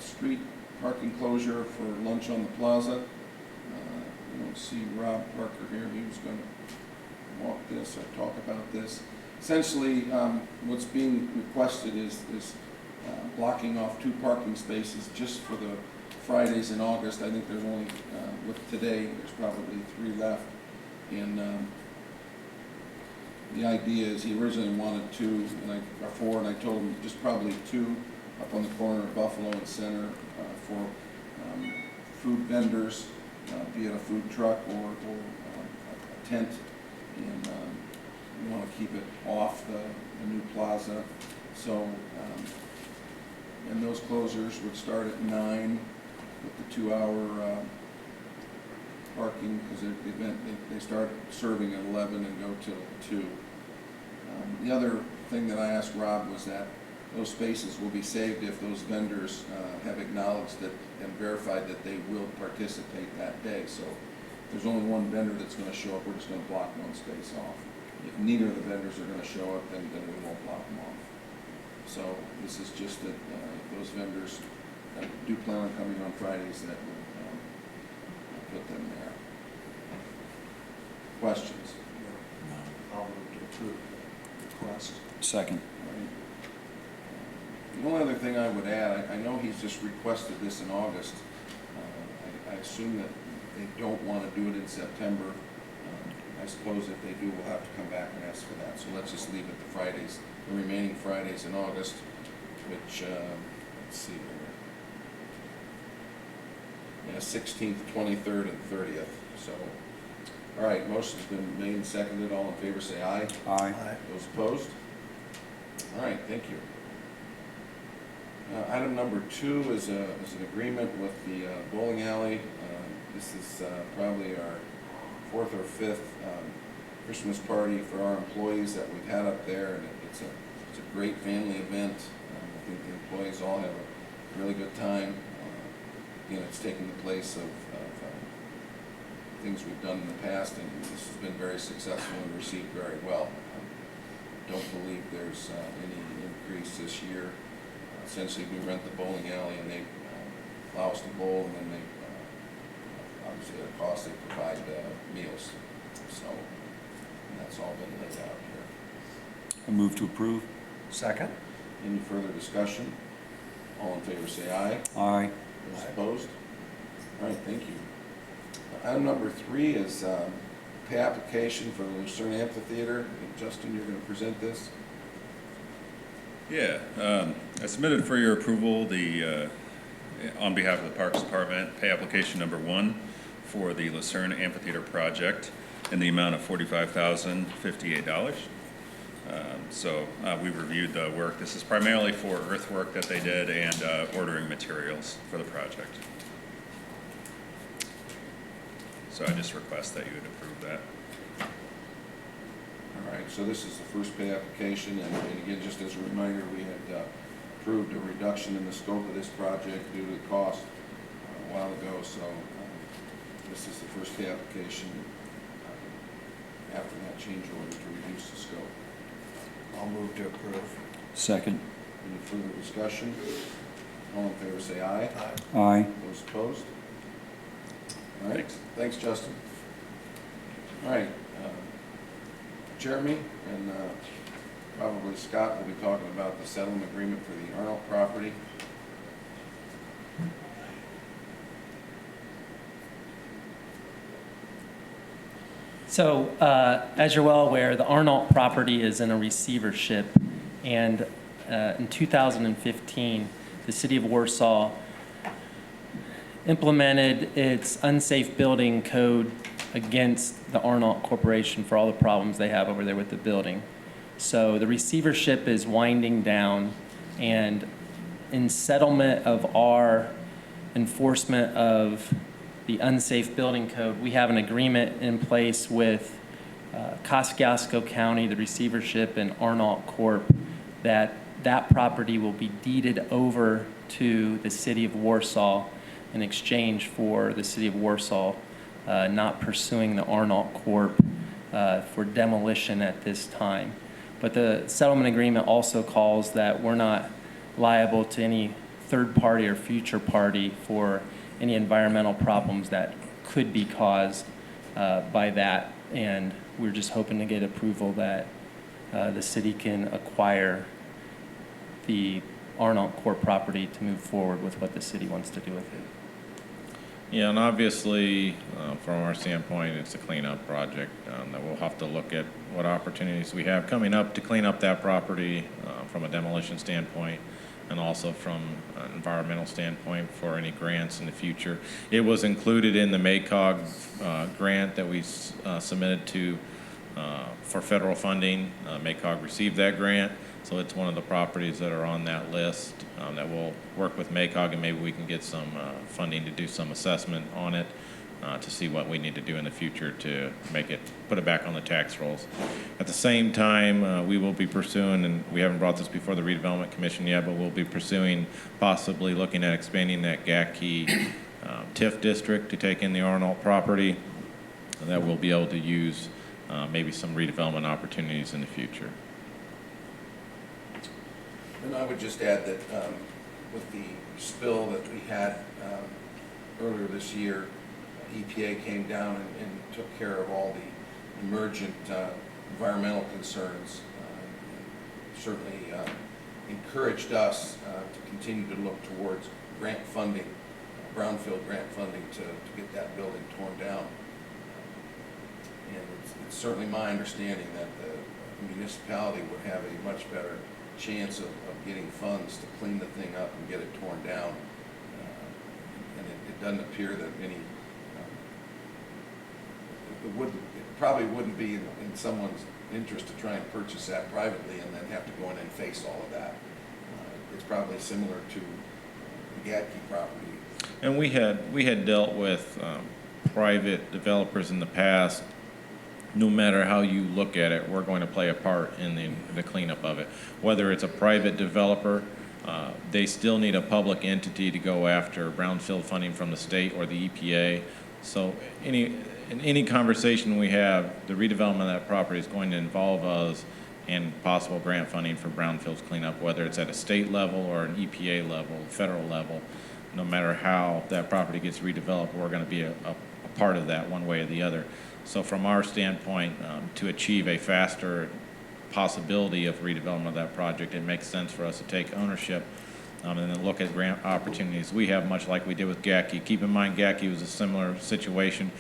street parking closure for lunch on the plaza. You don't see Rob Parker here. He was going to walk this or talk about this. Essentially, what's being requested is blocking off 2 parking spaces just for the Fridays in August. I think there's only, with today, there's probably 3 left. And the idea is he originally wanted 2, or 4, and I told him just probably 2 up on the corner of Buffalo and Center for food vendors, be it a food truck or a tent. And we want to keep it off the new plaza. So, and those closures would start at 9 with the 2-hour parking, because they start serving at 11 and go till 2. The other thing that I asked Rob was that those spaces will be saved if those vendors have acknowledged that and verified that they will participate that day. So if there's only one vendor that's going to show up, we're just going to block 1 space off. If neither of the vendors are going to show up, then we won't block them off. So this is just that if those vendors do plan on coming on Fridays, that will put them there. Questions? No. I'll move to approve the request. Second. The only other thing I would add, I know he's just requested this in August. I assume that they don't want to do it in September. I suppose if they do, we'll have to come back and ask for that. So let's just leave it the Fridays, the remaining Fridays in August, which, let's see here. Yeah, 16th, 23rd, and 30th. So, all right, motion's been made and seconded. All in favor say aye. Aye. Those opposed? All right, thank you. Item number 2 is an agreement with the bowling alley. This is probably our 4th or 5th Christmas party for our employees that we've had up there, and it's a great family event. I think the employees all have a really good time. Again, it's taking the place of things we've done in the past, and this has been very successful and received very well. Don't believe there's any increase this year. Essentially, we rent the bowling alley, and they allow us to bowl, and then they, obviously at a cost, they provide meals. So, and that's all been laid out here. I move to approve. Second. Any further discussion? All in favor say aye. Aye. Those Aye. opposed? All right, thank you. Item number 3 is pay application for the Lucerne Amphitheater. Justin, you're going to present this. Yeah, I submitted for your approval on behalf of the Parks Department, pay application number 1 for the Lucerne Amphitheater project in the amount of $45,058. So we reviewed the work. This is primarily for earthwork that they did and ordering materials for the project. So I just request that you would approve that. All right, so this is the first pay application, and again, just as a reminder, we had approved a reduction in the scope of this project due to the cost a while ago, so this is the first pay application after that change order to reduce the scope. I'll move to approve. Second. Any further discussion? All in favor say aye. Aye. Aye. Those opposed? All right, Thanks. thanks, Justin. All right, Jeremy and probably Scott will be talking about the settlement agreement for the Arnold property. So, as you're well aware, the Arnault property is in a receivership, and in 2015, the City of Warsaw implemented its unsafe building code against the Arnault Corporation for all the problems they have over there with the building. So the receivership is winding down, and in settlement of our enforcement of the unsafe building code, we have an agreement in place with Kosciuszko County, the receivership, and Arnault Corp. that property will be deeded over to the City of Warsaw in exchange for the City of Warsaw not pursuing the Arnault Corp. For demolition at this time. But the settlement agreement also calls that we're not liable to any third party or future party for any environmental problems that could be caused by that. And we're just hoping to get approval that the city can acquire the Arnold Court property to move forward with what the city wants to do with it. Yeah, and obviously, from our standpoint, it's a cleanup project that we'll have to look at what opportunities we have coming up to clean up that property from a demolition standpoint and also from an environmental standpoint for any grants in the future. It was included in the MACOG grant that we submitted to for federal funding. MACOG received that grant, so it's one of the properties that are on that list that we'll work with MACOG, and maybe we can get some funding to do some assessment on it to see what we need to do in the future to make it, put it back on the tax rolls. At the same time, we will be pursuing, and we haven't brought this before the redevelopment commission yet, but we'll be pursuing possibly looking at expanding that GACKE TIF district to take in the Arnold property that we'll be able to use maybe some redevelopment opportunities in the future. And I would just add that with the spill that we had earlier this year, EPA came down and took care of all the emergent environmental concerns. Certainly encouraged us to continue to look towards grant funding, brownfield grant funding to get that building torn down. And it's certainly my understanding that the municipality would have a much better chance of getting funds to clean the thing up and get it torn down. And it doesn't appear that any, it probably wouldn't be in someone's interest to try and purchase that privately and then have to go in and face all of that. It's probably similar to the GATKE property. And we had dealt with private developers in the past. No matter how you look at it, we're going to play a part in the cleanup of it. Whether it's a private developer, they still need a public entity to go after brownfield funding from the state or the EPA. So in any conversation we have, the redevelopment of that property is going to involve us in possible grant funding for brownfields cleanup, whether it's at a state level or an EPA level, federal level. No matter how that property gets redeveloped, we're going to be a part of that one way or the other. So from our standpoint, to achieve a faster possibility of redevelopment of that project, it makes sense for us to take ownership and then look at grant opportunities we have, much like we did with GACKE. Keep in mind, GACKE was a similar situation.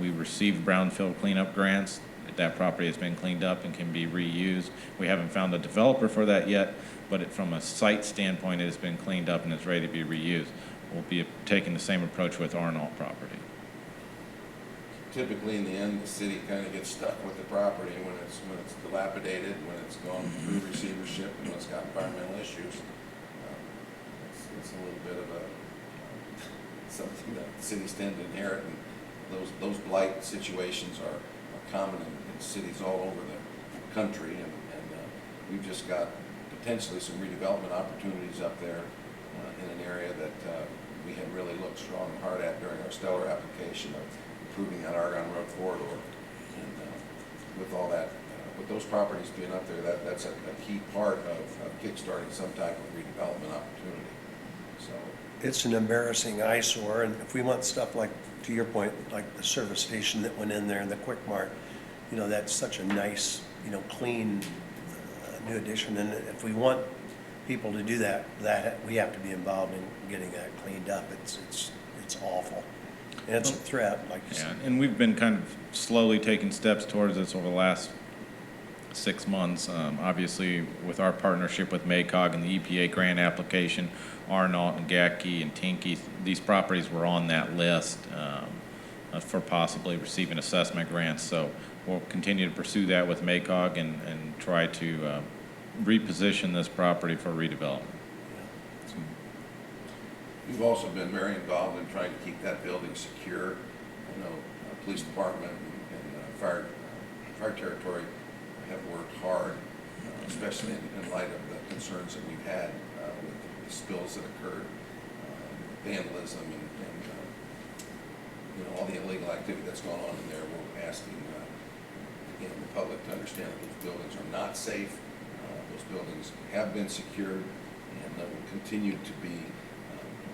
We received brownfield cleanup grants. That property has been cleaned up and can be reused. We haven't found a developer for that yet, but from a site standpoint, it has been cleaned up and it's ready to be reused. We'll be taking the same approach with Arnold property. Typically, in the end, the city kind of gets stuck with the property when it's dilapidated, when it's gone through receivership, and when it's got environmental issues. It's a little bit of something that cities tend to inherit, and those blight situations are common in cities all over the country, and we've just got potentially some redevelopment opportunities up there in an area that we had really looked strong and hard at during our stellar application of improving that Argonne Road corridor. And with all that, with those properties being up there, that's a key part of kickstarting some type of redevelopment opportunity. So It's an embarrassing eyesore, and if we want stuff like, to your point, like the service station that went in there and the Quick Mart, you know, that's such a nice, you know, clean new addition. And if we want people to do that we have to be involved in getting that cleaned up. It's awful. And it's a threat, like you said. Yeah, and we've been kind of slowly taking steps towards this over the last 6 months. Obviously, with our partnership with MACOG and the EPA grant application, Arnold and GACKE and Tinky, these properties were on that list for possibly receiving assessment grants. So we'll continue to pursue that with MACOG and try to reposition this property for redevelopment. we've also been very involved in trying to keep that building secure. I know police department and fire territory have worked hard, especially in light of the concerns that we've had with the spills that occurred, vandalism and all the illegal activity that's going on in there. We're asking the public to understand that those buildings are not safe. Those buildings have been secured, and that will continue to be,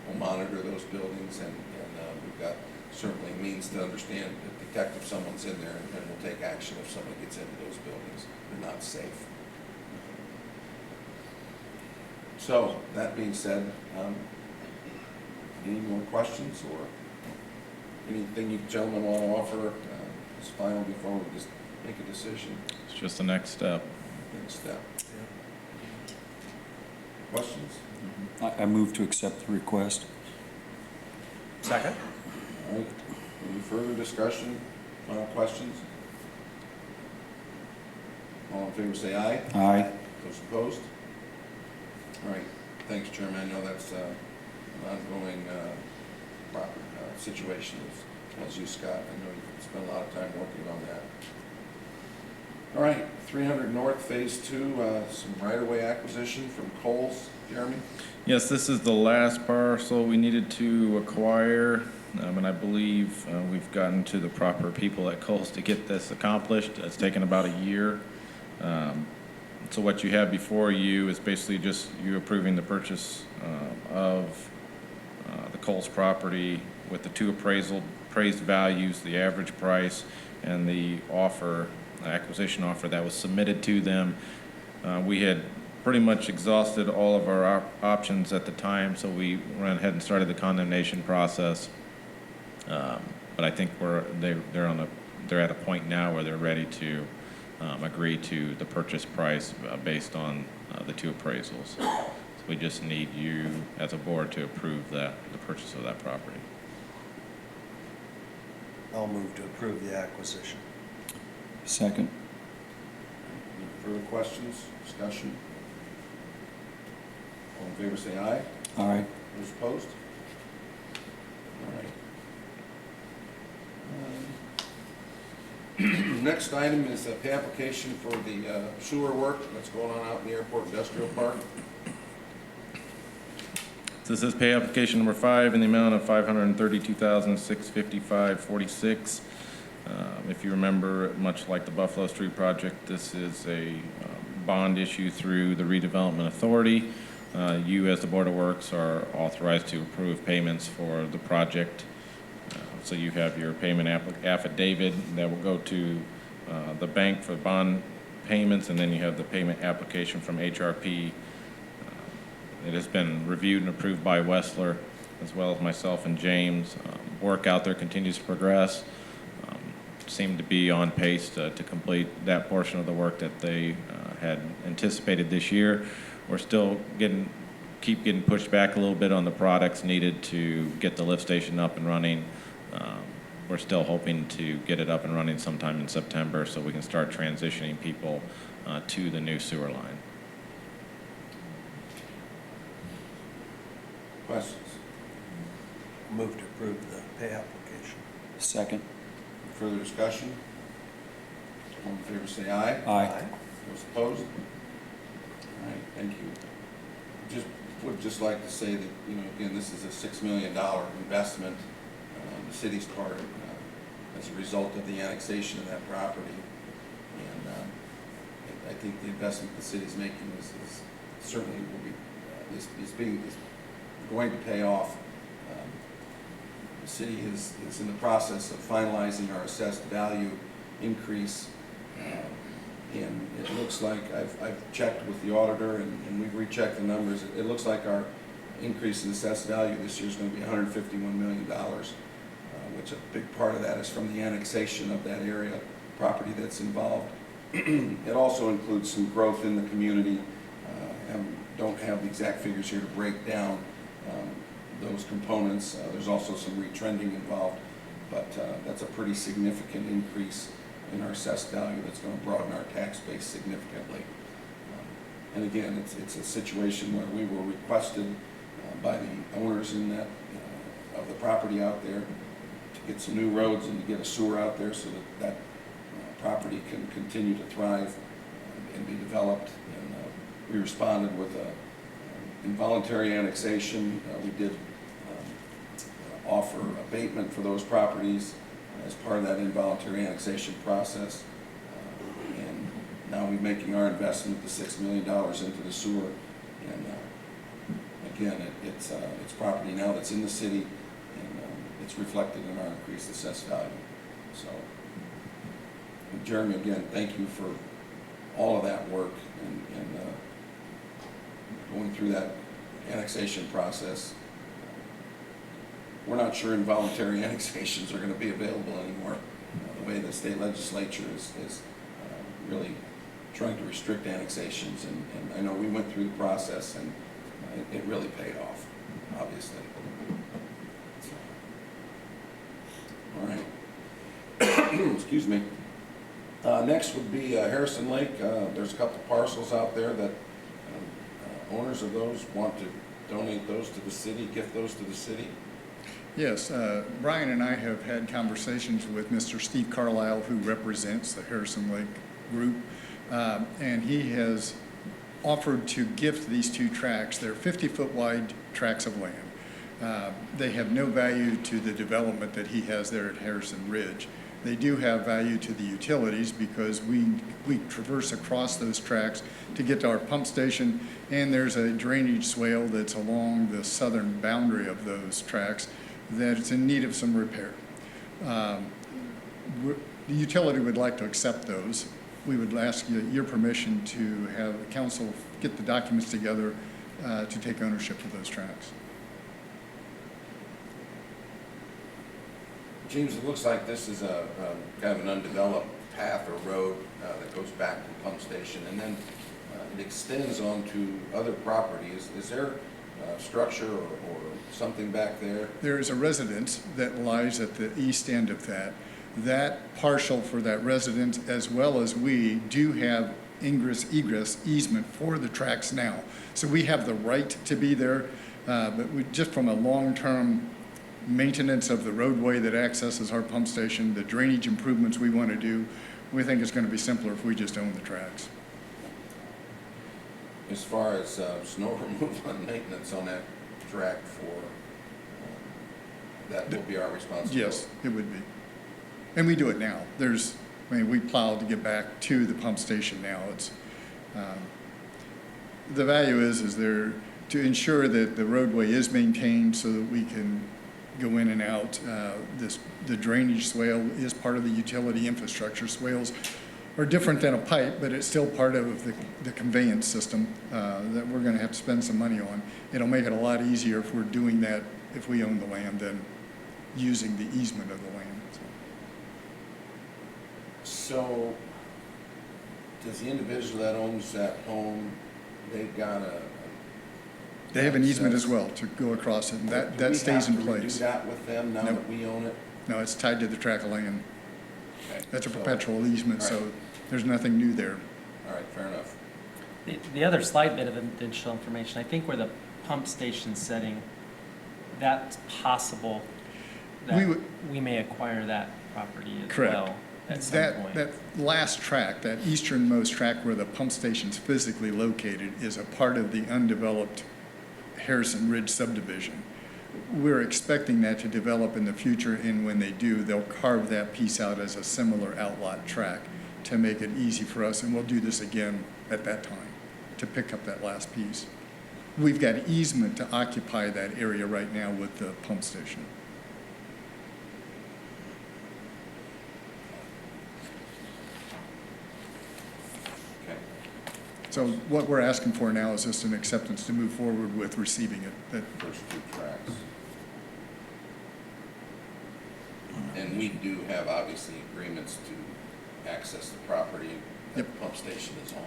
we'll monitor those buildings, and we've got certainly means to understand, detect if someone's in there, and we'll take action if someone gets into those buildings. They're not safe. So, that being said, any more questions or anything you gentlemen want to offer as final before we just make a decision? It's just the next step. Next step. Questions? I move to accept the request. Second? All right, any further discussion, final questions? All in favor say aye. Aye. Those opposed? All right, thanks, Chairman. I know that's an ongoing situation, as you, Scott. I know you've spent a lot of time working on that. All right, 300 North Phase 2, some right-of-way acquisition from Coles. Jeremy? Yes, this is the last parcel we needed to acquire, and I believe we've gotten to the proper people at Coles to get this accomplished. It's taken about a year. So what you have before you is basically just you approving the purchase of the Coles property with the two appraised values, the average price, and the acquisition offer that was submitted to them. We had pretty much exhausted all of our options at the time, so we went ahead and started the condemnation process. But I think they're at a point now where they're ready to agree to the purchase price based on the two appraisals. So we just need you as a board to approve the purchase of that property. I'll move to approve the acquisition. Second. Any further questions, discussion? All in favor say aye. Aye. Those opposed? All right. Next item is a pay application for the sewer work that's going on out in the Airport Industrial Park. This is pay application number 5 in the amount of $532,655.46. If you remember, much like the Buffalo Street project, this is a bond issue through the Redevelopment Authority. You, as the Board of Works, are authorized to approve payments for the project. So you have your payment affidavit that will go to the bank for bond payments, and then you have the payment application from HRP. It has been reviewed and approved by Wessler, as well as myself and James. Work out there continues to progress. Seem to be on pace to complete that portion of the work that they had anticipated this year. We're still keep getting pushed back a little bit on the products needed to get the lift station up and running. We're still hoping to get it up and running sometime in September so we can start transitioning people to the new sewer line. Questions? Move to approve the pay application. Second. Further discussion? All in favor say aye. Aye. Those opposed? All right, thank you. Would just like to say that, again, this is a $6 million investment on the city's part as a result of the annexation of that property. And I think the investment the city's making is certainly will be is going to pay off. The city is in the process of finalizing our assessed value increase. And it looks like, I've checked with the auditor and we've rechecked the numbers. It looks like our increase in assessed value this year is going to be $151 million, which a big part of that is from the annexation of that area, property that's involved. It also includes some growth in the community. Don't have the exact figures here to break down those components. There's also some retrending involved, but that's a pretty significant increase in our assessed value that's going to broaden our tax base significantly. And again, it's a situation where we were requested by the owners in that of the property out there to get some new roads and to get a sewer out there so that property can continue to thrive and be developed. And we responded with a involuntary annexation. We did offer abatement for those properties as part of that involuntary annexation process. And now we're making our investment, the $6 million into the sewer. And again, it's property now that's in the city, and it's reflected in our increased assessed value. So, and Jeremy, again, thank you for all of that work and going through that annexation process. We're not sure involuntary annexations are going to be available anymore. The way the state legislature is really trying to restrict annexations, and I know we went through the process, and it really paid off, obviously. So, all right. Excuse me. Next would be Harrison Lake. There's a couple parcels out there that owners of those want to donate those to the city, gift those to the city. Yes, Brian and I have had conversations with Mr. Steve Carlisle, who represents the Harrison Lake Group, and he has offered to gift these two tracts. They're 50-foot wide tracts of land. They have no value to the development that he has there at Harrison Ridge. They do have value to the utilities because we traverse across those tracks to get to our pump station, and there's a drainage swale that's along the southern boundary of those tracks that it's in need of some repair. The utility would like to accept those. We would ask your permission to have the council get the documents together to take ownership of those tracks. James, it looks like this is a kind of an undeveloped path or road that goes back to the pump station, and then it extends onto other property. Is there a structure or something back there? There is a residence that lies at the east end of that. That partial for that residence, as well as we, do have ingress egress easement for the tracks now. So we have the right to be there, but we, just from a long-term maintenance of the roadway that accesses our pump station, the drainage improvements we want to do, we think it's going to be simpler if we just own the tracks. As far as snow removal and maintenance on that track that will be our responsibility? Yes, it would be. And we do it now. We plow to get back to the pump station now. It's, the value is there to ensure that the roadway is maintained so that we can go in and out. The drainage swale is part of the utility infrastructure. Swales are different than a pipe, but it's still part of the conveyance system that we're going to have to spend some money on. It'll make it a lot easier if we're doing that if we own the land than using the easement of the land. So, does the individual that owns that home, they've got They have an easement as well to go across it, and that stays in Do we have to place. redo that with them now No. that we own it? No, it's tied to the tract of land. Okay. That's a So- perpetual easement, All so right. there's nothing new there. All right, fair enough. The other slight bit of additional information, I think where the pump station's setting, that's possible We that would- we may acquire that property as Correct. well at some point. That last tract, that easternmost tract where the pump station's physically located, is a part of the undeveloped Harrison Ridge subdivision. We're expecting that to develop in the future, and when they do, they'll carve that piece out as a similar outlot track to make it easy for us, and we'll do this again at that time to pick up that last piece. We've got easement to occupy that area right now with the pump station. Okay. So what we're asking for now is just an acceptance to move forward with receiving it. That First two tracks. And we do have obviously agreements to access the property that the pump station is on.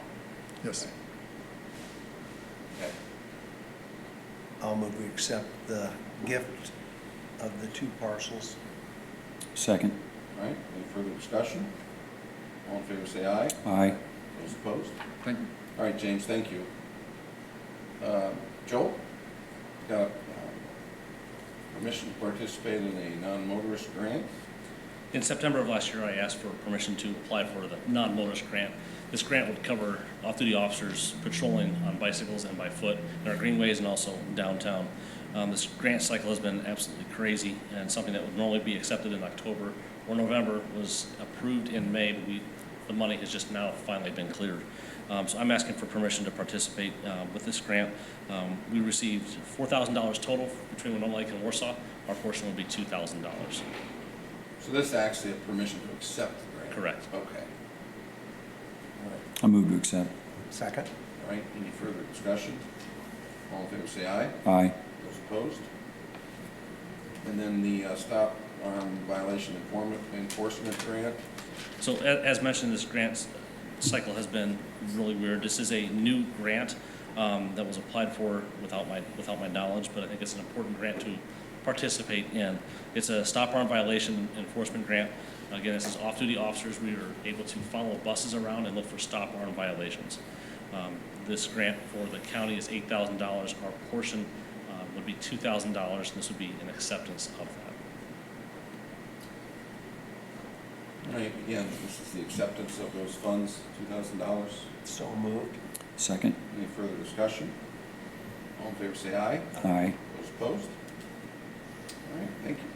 Yes. Okay. I'll move we accept the gift of the two parcels. Second. All right, any further discussion? All in favor, say aye. Aye. Those opposed? Thank you. All right, James, thank you. Joel, got permission to participate in a non-motorist grant? In September of last year, I asked for permission to apply for the non-motorist grant. This grant would cover off-duty officers patrolling on bicycles and by foot in our greenways and also downtown. This grant cycle has been absolutely crazy, and something that would normally be accepted in October or November was approved in May, but the money has just now finally been cleared. So I'm asking for permission to participate with this grant. We received $4,000 total between Winona Lake and Warsaw. Our portion will be $2,000. So this is actually a permission to accept the grant? Correct. Okay. All right, I move to accept. Second? all right, any further discussion? All in favor, say aye. Aye. Those opposed? And then the stop arm violation enforcement grant? So as mentioned, this grant cycle has been really weird. This is a new grant that was applied for without my knowledge, but I think it's an important grant to participate in. It's a stop arm violation enforcement grant. Again, this is off-duty officers. We are able to follow buses around and look for stop arm violations. This grant for the county is $8,000. Our portion would be $2,000, and this would be an acceptance of that. All right, again, this is the acceptance of those funds, $2,000. So moved. Second. Any further discussion? All in favor, say aye. Aye. Those opposed? All right, thank you.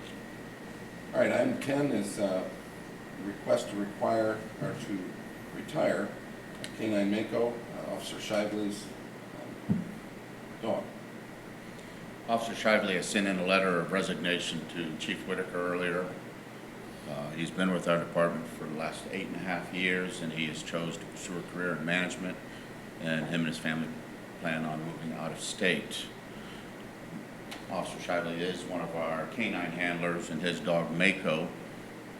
All right, item 10 is request to require, or to retire K-9 Mako, Officer Shively's dog. Officer Shively has sent in a letter of resignation to Chief Whitaker earlier. He's been with our department for the last 8.5 years, and he has chose to pursue a career in management, and him and his family plan on moving out of state. Officer Shively is one of our canine handlers, and his dog Mako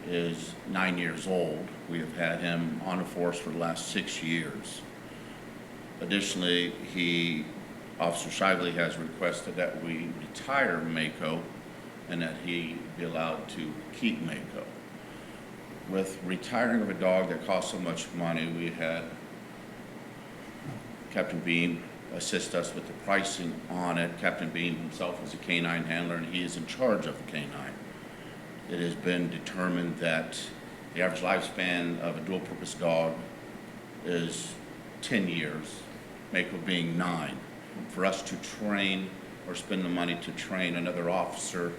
is 9 years old. We have had him on the force for the last 6 years. Additionally, Officer Shively has requested that we retire Mako and that he be allowed to keep Mako. With retiring of a dog that costs so much money, we had Captain Bean assist us with the pricing on it. Captain Bean himself is a canine handler, and he is in charge of the canine. It has been determined that the average lifespan of a dual-purpose dog is 10 years, Mako being 9. For us to train or spend the money to train another officer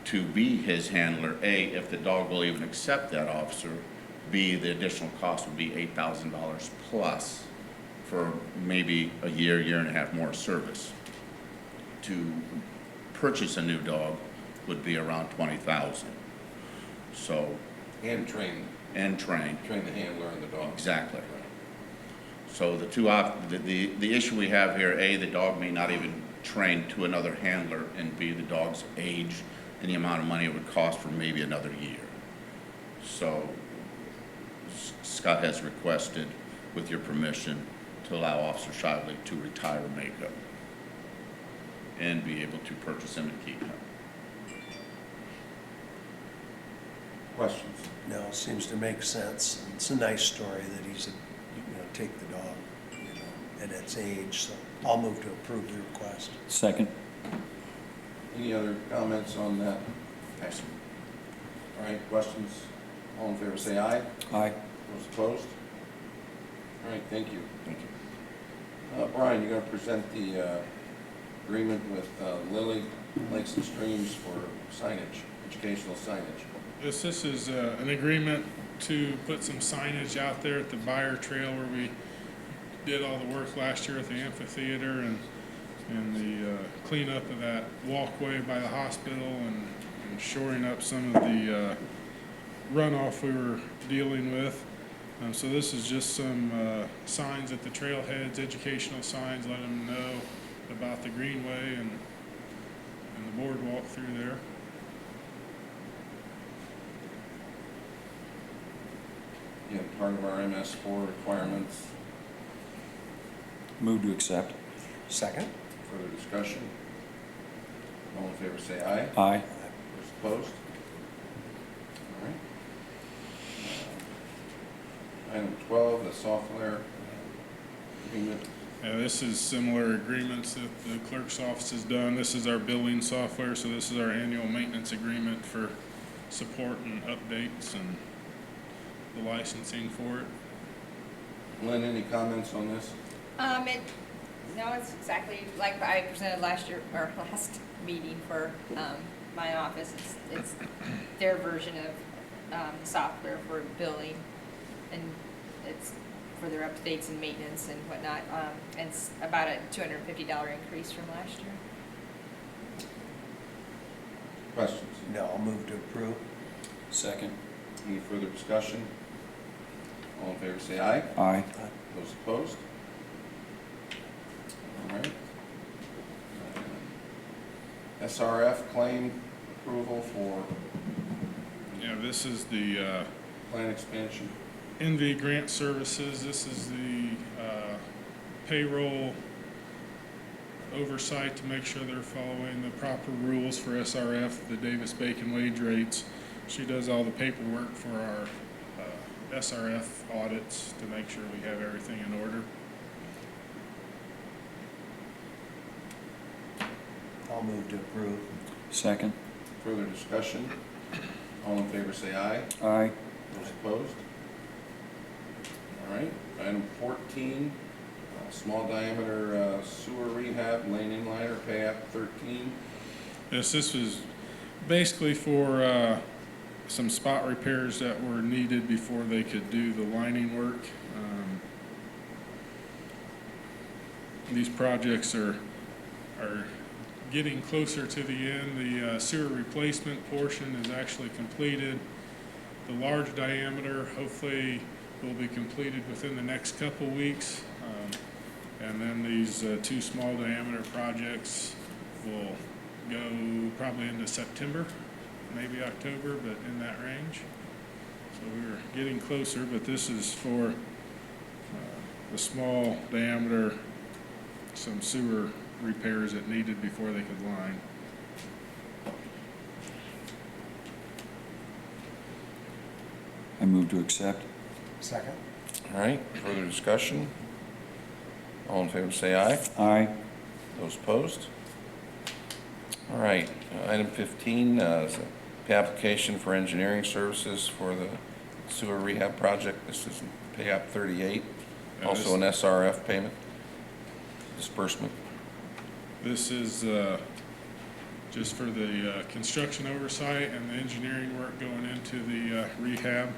to be his handler, A, if the dog will even accept that officer, B, the additional cost would be $8,000 plus for maybe a year, year and a half more service. To purchase a new dog would be around $20,000. So, And train and train. the handler and the dog. Exactly. So the issue we have here, A, the dog may not even train to another handler, and B, the dog's age and the amount of money it would cost for maybe another year. So Scott has requested, with your permission, to allow Officer Shively to retire Mako and be able to purchase him and keep him. Questions? No, it seems to make sense. It's a nice story that he's, take the dog, at its age, so I'll move to approve the request. Second. Any other comments on that? Excellent. All right, questions? All in favor, say aye. Aye. Those opposed? All right, thank you. Thank you. Brian, you're going to present the agreement with Lily Lakes and Streams for signage, educational signage. This is an agreement to put some signage out there at the Buyer Trail where we did all the work last year at the amphitheater and the cleanup of that walkway by the hospital and shoring up some of the runoff we were dealing with. So this is just some signs at the trailheads, educational signs, letting them know about the greenway and the boardwalk through there. Again, part of our MS4 requirements. Move to accept. Second? Further discussion? All in favor, say aye. Aye. Those opposed? All right. Item 12, the software agreement. This is similar agreements that the clerk's office has done. This is our billing software, so this is our annual maintenance agreement for support and updates and the licensing for it. Lynn, any comments on this? No, it's exactly like I presented last year, or last meeting for, my office. It's their version of, the software for billing. And it's for their updates and maintenance and whatnot. And it's about a $250 increase from last year. Questions? No, I'll move to approve. Second. Any further discussion? All in favor, say aye. Aye. Those opposed? All right. SRF claim approval for Yeah, this is the plan expansion. NV Grant Services. This is the payroll oversight to make sure they're following the proper rules for SRF, the Davis-Bacon wage rates. She does all the paperwork for our SRF audits to make sure we have everything in order. I'll move to approve. Second. Further discussion? All in favor, say aye. Aye. Those opposed? All right. Item 14, small diameter sewer rehab, lane inliner, pay app 13. Yes, this was basically for some spot repairs that were needed before they could do the lining work. These projects are getting closer to the end. The sewer replacement portion is actually completed. The large diameter hopefully will be completed within the next couple weeks. And then these two small diameter projects will go probably into September, maybe October, but in that range. So we're getting closer, but this is for the small diameter, some sewer repairs that needed before they could line. I move to accept. Second. All right. Further discussion? All in favor, say aye. Aye. Those opposed? All right. Item 15 is the application for engineering services for the sewer rehab project. This is pay app 38. Also an SRF payment disbursement. This is just for the construction oversight and the engineering work going into the rehab.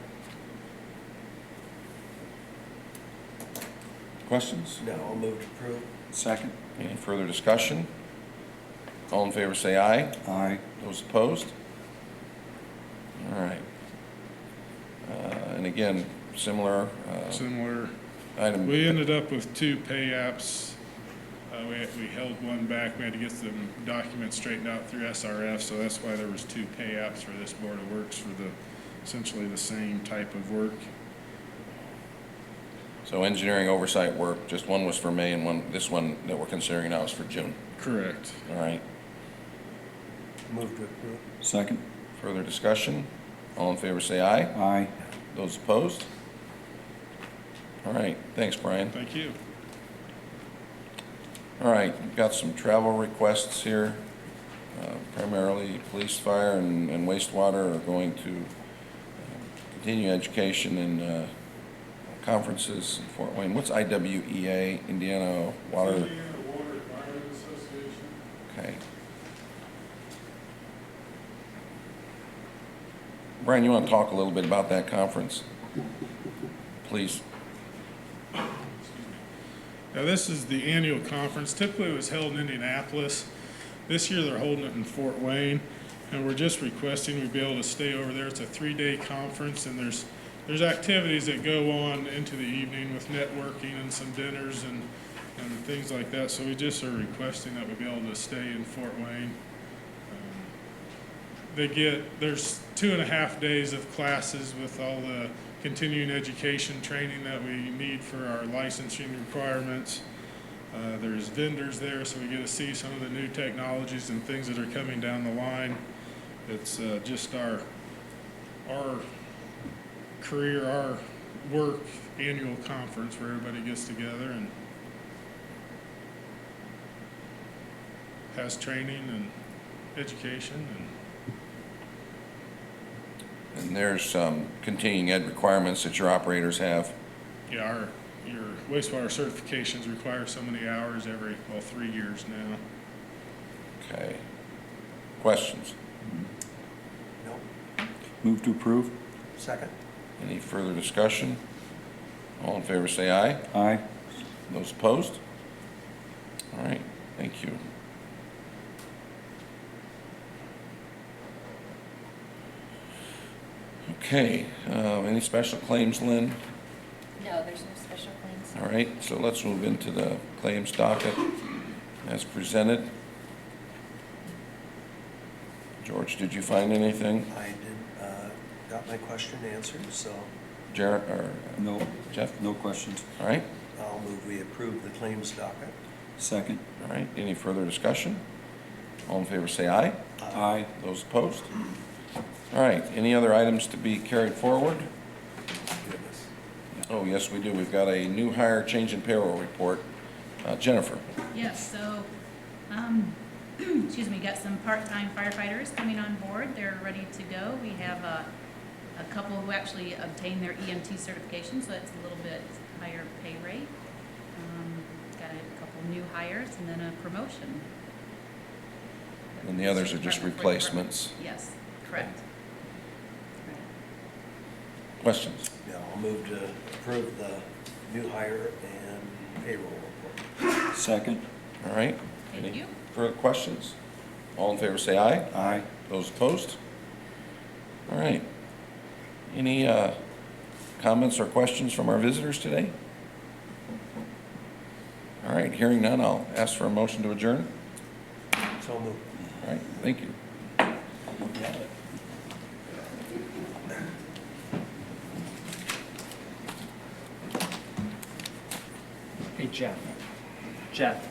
Questions? No, I'll move to approve. Second. Any further discussion? All in favor, say aye. Aye. Those opposed? All right. And again, similar Similar. item. We ended up with two pay apps. We held one back. We had to get some documents straightened out through SRF, so that's why there was two pay apps for this Board of Works for the essentially the same type of work. So engineering oversight work, just one was for May and this one that we're considering now is for June. Correct. All right. Move to approve. Second. Further discussion? All in favor, say aye. Aye. Those opposed? All right. Thanks, Brian. Thank you. All right, we've got some travel requests here. Primarily police, fire, and wastewater are going to continue education and conferences in Fort Wayne. What's IWEA, Indiana Water? Indiana Water Environment Association. Okay. Brian, you want to talk a little bit about that conference? Please. Now, this is the annual conference. Typically, it was held in Indianapolis. This year, they're holding it in Fort Wayne, and we're just requesting we be able to stay over there. It's a 3-day conference, and there's activities that go on into the evening with networking and some dinners and things like that. So we just are requesting that we be able to stay in Fort Wayne. There's 2.5 days of classes with all the continuing education training that we need for our licensing requirements. There's vendors there, so we get to see some of the new technologies and things that are coming down the line. It's just our career, our work annual conference where everybody gets together and has training and education And there's some continuing ed requirements that your operators have. yeah, your wastewater certifications require so many hours every 3 years now. Okay. Questions? No. Move to approve. Second. Any further discussion? All in favor, say aye. Aye. Those opposed? All right, thank you. Okay, any special claims, Lynn? No, there's no special claims. All right, so let's move into the claims docket as presented. George, did you find anything? I did, got my question answered, so Jared, or No, Jeff? no questions. All right, I'll move we approve the claims docket. Second. all right, any further discussion? All in favor, say aye. Aye. Those opposed? All right, any other items to be carried forward? Goodness. Oh, yes, we do. We've got a new hire change in payroll report. Jennifer? Yes, so, excuse me, got some part-time firefighters coming on board. They're ready to go. We have a couple who actually obtained their EMT certification, so it's a little bit higher pay rate. Got a couple new hires and then a promotion. And the others are just Department for replacements. department. Yes, correct. Questions? Yeah, I'll move to approve the new hire and payroll report. Second. All right? Thank Any you. further questions? All in favor, say aye. Aye. Those opposed? All right. Any comments or questions from our visitors today? All right, hearing none, I'll ask for a motion to adjourn. So moved. All right, thank you. Hey, Jeff. Jeff,